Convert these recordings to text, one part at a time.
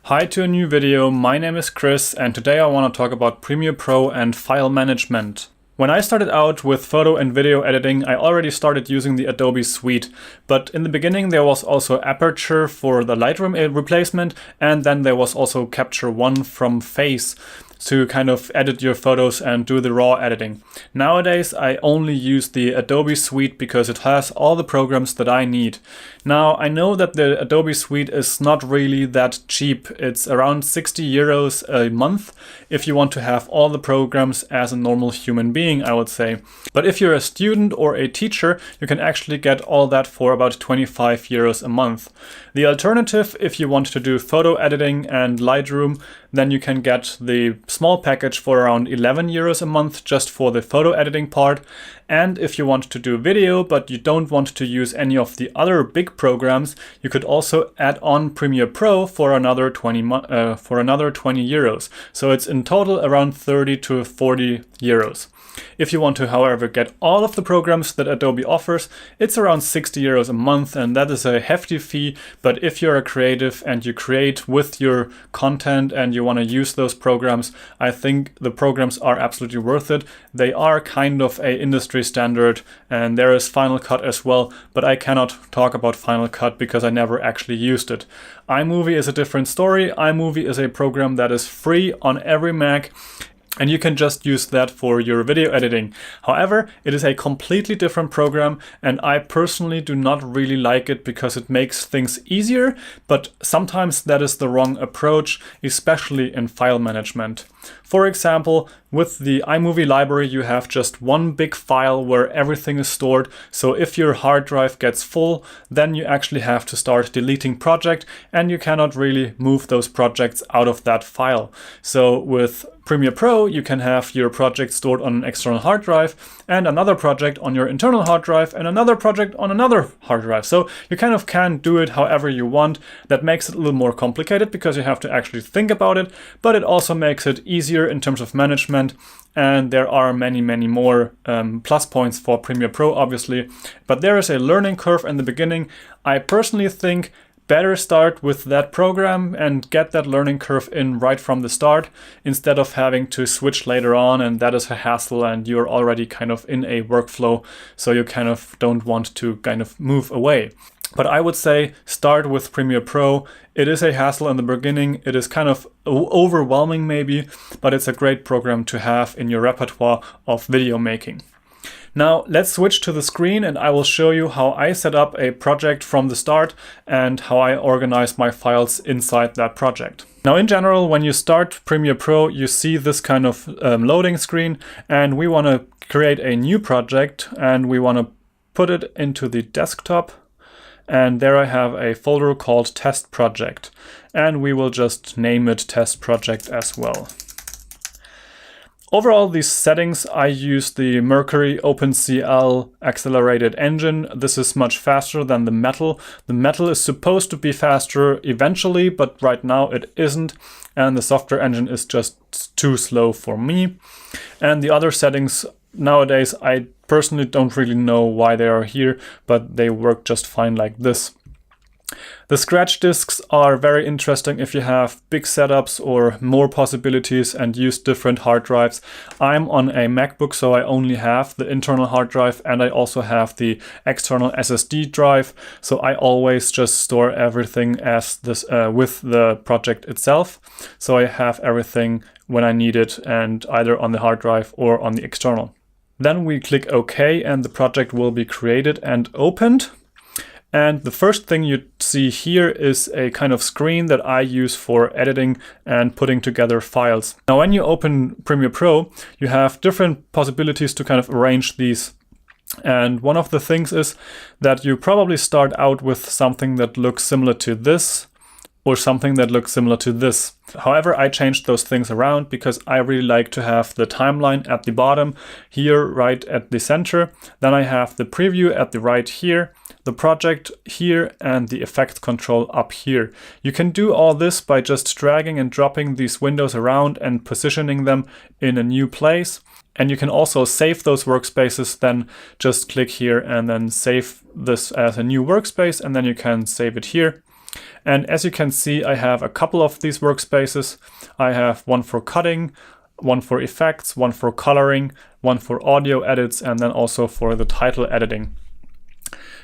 Hi to a new video, my name is Chris and today I want to talk about Premiere Pro and file management. When I started out with photo and video editing, I already started using the Adobe suite, but in the beginning there was also Aperture for the Lightroom replacement, and then there was also Capture One from Face to kind of edit your photos and do the raw editing. Nowadays I only use the Adobe suite because it has all the programs that I need. Now I know that the Adobe suite is not really that cheap. It's around 60 euros a month if you want to have all the programs as a normal human being, I would say. But if you're a student or a teacher, you can actually get all that for about 25 euros a month. The alternative, if you want to do photo editing and Lightroom, then you can get the small package for around 11 euros a month just for the photo editing part. And if you want to do video but you don't want to use any of the other big programs, you could also add on Premiere Pro for another 20 euros. So it's in total around 30 to 40 euros. If you want to, however, get all of the programs that Adobe offers, it's around 60 euros a month, and that is a hefty fee. But if you're a creative and you create with your content and you want to use those programs, I think the programs are absolutely worth it. They are kind of a industry standard, and there is Final Cut as well, but I cannot talk about Final Cut because I never actually used it. iMovie is a different story. iMovie is a program that is free on every Mac, and you can just use that for your video editing. However, it is a completely different program, and I personally do not really like it because it makes things easier, but sometimes that is the wrong approach, especially in file management. For example, with the iMovie library, you have just one big file where everything is stored. So if your hard drive gets full, then you actually have to start deleting project, and you cannot really move those projects out of that file. So with Premiere Pro, you can have your project stored on an external hard drive and another project on your internal hard drive and another project on another hard drive. So you kind of can do it however you want. That makes it a little more complicated because you have to actually think about it, but it also makes it easier in terms of management. And there are many more plus points for Premiere Pro, obviously, but there is a learning curve in the beginning. I personally think better start with that program and get that learning curve in right from the start instead of having to switch later on, and that is a hassle and you're already kind of in a workflow, so you kind of don't want to kind of move away. But I would say start with Premiere Pro. It is a hassle in the beginning. It is kind of overwhelming maybe, but it's a great program to have in your repertoire of video making. Now let's switch to the screen and I will show you how I set up a project from the start and how I organize my files inside that project. Now in general, when you start Premiere Pro, you see this kind of loading screen, and we want to create a new project and we want to put it into the desktop. And there I have a folder called Test Project, and we will just name it Test Project as well. Overall, these settings, I use the Mercury opencl accelerated engine. This is much faster than the Metal. The Metal is supposed to be faster eventually, but right now it isn't. And the software engine is just too slow for me. And the other settings, nowadays, I personally don't really know why they are here, but they work just fine like this. The scratch disks are very interesting if you have big setups or more possibilities and use different hard drives. I'm on a MacBook, so I only have the internal hard drive and I also have the external SSD drive. So I always just store everything as this with the project itself. So I have everything when I need it, and either on the hard drive or on the external. Then we click OK and the project will be created and opened. And the first thing you see here is a kind of screen that I use for editing and putting together files. Now, when you open Premiere Pro, you have different possibilities to kind of arrange these. And one of the things is that you probably start out with something that looks similar to this, or something that looks similar to this. However, I changed those things around because I really like to have the timeline at the bottom here, right at the center. Then I have the preview at the right here, the project here, and the effect control up here. You can do all this by just dragging and dropping these windows around and positioning them in a new place. And you can also save those workspaces, then just click here and then save this as a new workspace, and then you can save it here. And as you can see, I have a couple of these workspaces. I have one for cutting, one for effects, one for coloring, one for audio edits, and then also for the title editing.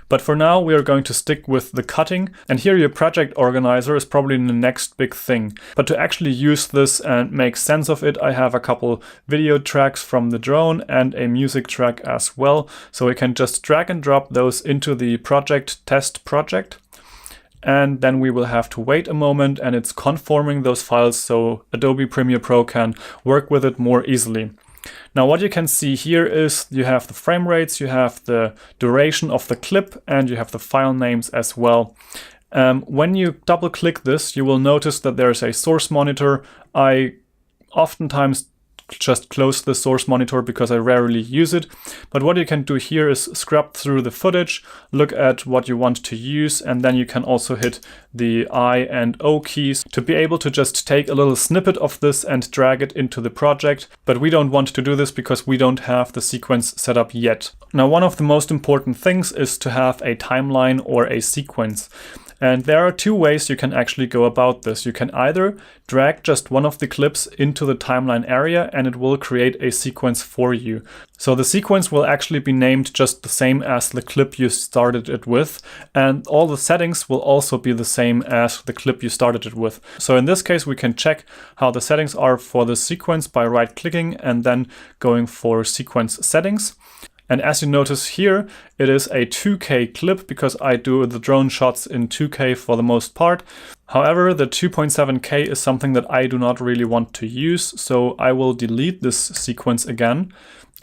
But for now, we are going to stick with the cutting, and here your project organizer is probably the next big thing. But to actually use this and make sense of it, I have a couple video tracks from the drone and a music track as well. So we can just drag and drop those into the test project. And then we will have to wait a moment, and it's conforming those files so Adobe Premiere Pro can work with it more easily. Now what you can see here is you have the frame rates, you have the duration of the clip, and you have the file names as well. When you double click this, you will notice that there's a source monitor. I oftentimes just close the source monitor because I rarely use it. But what you can do here is scrub through the footage, look at what you want to use, and then you can also hit the I and O keys to be able to just take a little snippet of this and drag it into the project. But we don't want to do this because we don't have the sequence set up yet. Now, one of the most important things is to have a timeline or a sequence. And there are two ways you can actually go about this. You can either drag just one of the clips into the timeline area and it will create a sequence for you. So the sequence will actually be named just the same as the clip you started it with, and all the settings will also be the same as the clip you started it with. So in this case, we can check how the settings are for the sequence by right-clicking and then going for sequence settings. And as you notice here, it is a 2K clip because I do the drone shots in 2K for the most part. However, the 2.7K is something that I do not really want to use, so I will delete this sequence again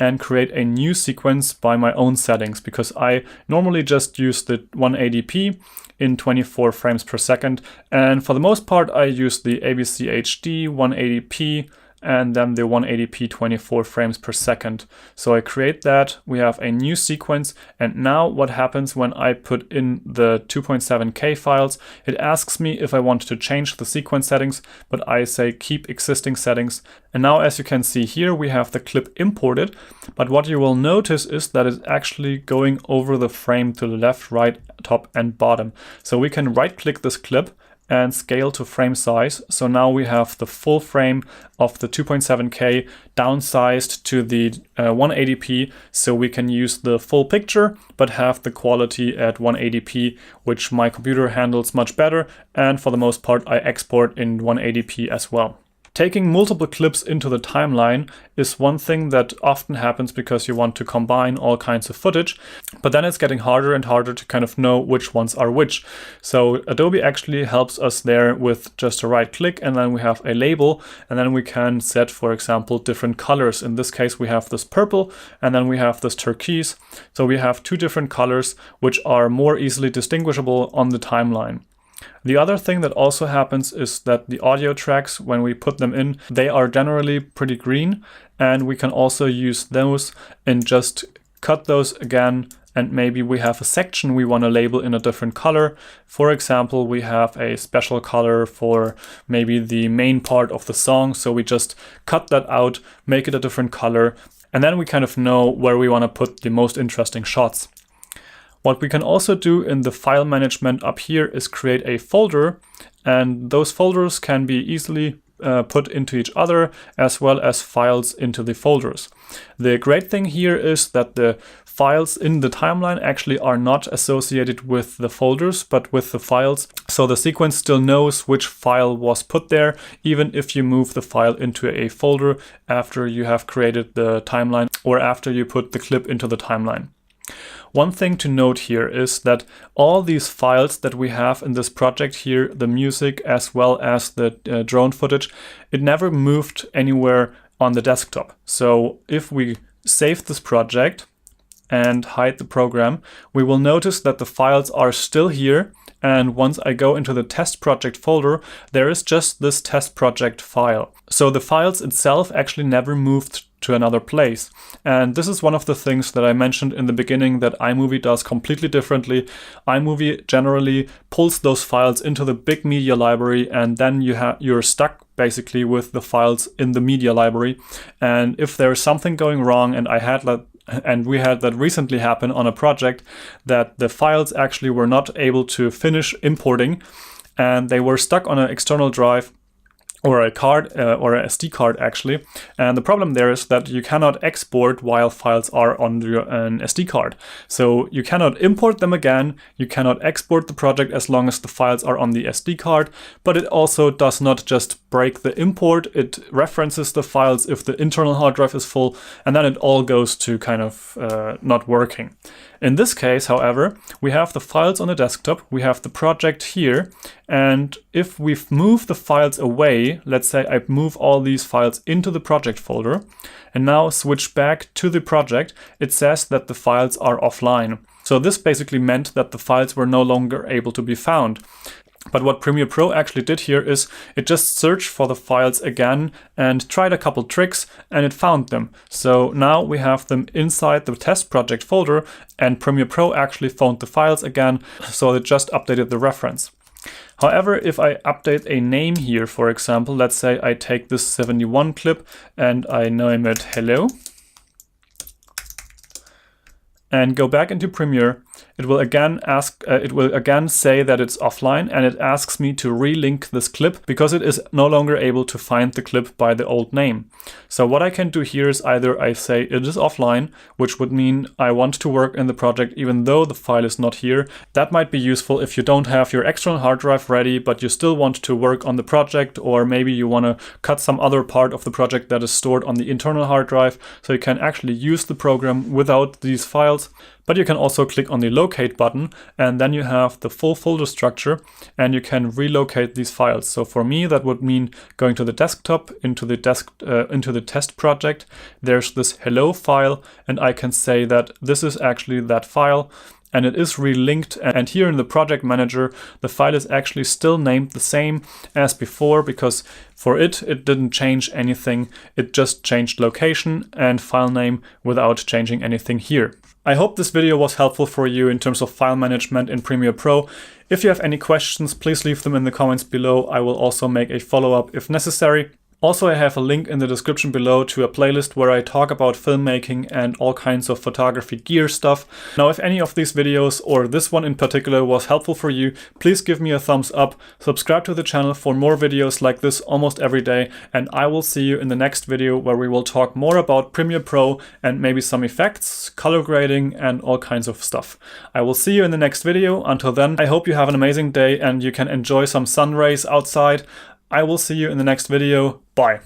and create a new sequence by my own settings, because I normally just use the 180p in 24 frames per second. And for the most part, I use the ABC HD 180p and then the 180p 24 frames per second. So I create that, we have a new sequence, and now what happens when I put in the 2.7K files, it asks me if I want to change the sequence settings, but I say keep existing settings. And now as you can see here, we have the clip imported, but what you will notice is that it's actually going over the frame to the left, right, top and bottom. So we can right click this clip and scale to frame size. So now we have the full frame of the 2.7K downsized to the 180p, so we can use the full picture but have the quality at 180p, which my computer handles much better, and for the most part I export in 180p as well. Taking multiple clips into the timeline is one thing that often happens because you want to combine all kinds of footage, but then it's getting harder and harder to kind of know which ones are which. So Adobe actually helps us there with just a right click, and then we have a label, and then we can set, for example, different colors. In this case, we have this purple, and then we have this turquoise. So we have two different colors which are more easily distinguishable on the timeline. The other thing that also happens is that the audio tracks, when we put them in, they are generally pretty green, and we can also use those and just cut those again, and maybe we have a section we want to label in a different color. For example, we have a special color for maybe the main part of the song, so we just cut that out, make it a different color, and then we kind of know where we want to put the most interesting shots. What we can also do in the file management up here is create a folder, and those folders can be easily put into each other, as well as files into the folders. The great thing here is that the files in the timeline actually are not associated with the folders, but with the files. So the sequence still knows which file was put there, even if you move the file into a folder after you have created the timeline or after you put the clip into the timeline. One thing to note here is that all these files that we have in this project here, the music as well as the drone footage, it never moved anywhere on the desktop. So if we save this project and hide the program, we will notice that the files are still here. And once I go into the test project folder, there is just this test project file. So the files itself actually never moved to another place. And this is one of the things that I mentioned in the beginning that iMovie does completely differently. iMovie generally pulls those files into the big media library, and then you're stuck basically with the files in the media library. And if there's something going wrong, and we had that recently happen on a project, that the files actually were not able to finish importing, and they were stuck on an external drive or a card or a SD card actually. And the problem there is that you cannot export while files are on an SD card. So you cannot import them again, you cannot export the project as long as the files are on the SD card, but it also does not just break the import, it references the files if the internal hard drive is full, and then it all goes to kind of not working. In this case, however, we have the files on the desktop, we have the project here, and if we move the files away, let's say I move all these files into the project folder, and now switch back to the project, it says that the files are offline. So this basically meant that the files were no longer able to be found. But what Premiere Pro actually did here is it just searched for the files again and tried a couple tricks, and it found them. So now we have them inside the test project folder, and Premiere Pro actually found the files again, so it just updated the reference. However, if I update a name here, for example, let's say I take this 71 clip and I name it hello, and go back into Premiere, it will again say that it's offline, and it asks me to relink this clip because it is no longer able to find the clip by the old name. So what I can do here is either I say it is offline, which would mean I want to work in the project even though the file is not here. That might be useful if you don't have your external hard drive ready, but you still want to work on the project, or maybe you want to cut some other part of the project that is stored on the internal hard drive, so you can actually use the program without these files. But you can also click on the locate button, and then you have the full folder structure, and you can relocate these files. So for me, that would mean going to the desktop, into the test project. There's this hello file, and I can say that this is actually that file, and it is relinked. And here in the project manager, the file is actually still named the same as before, because for it didn't change anything. It just changed location and file name without changing anything here. I hope this video was helpful for you in terms of file management in Premiere Pro. If you have any questions, please leave them in the comments below. I will also make a follow-up if necessary. Also, I have a link in the description below to a playlist where I talk about filmmaking and all kinds of photography gear stuff. Now, if any of these videos, or this one in particular, was helpful for you, please give me a thumbs up, subscribe to the channel for more videos like this almost every day, and I will see you in the next video where we will talk more about Premiere Pro and maybe some effects, color grading, and all kinds of stuff. I will see you in the next video. Until then, I hope you have an amazing day and you can enjoy some sun rays outside. I will see you in the next video. Bye.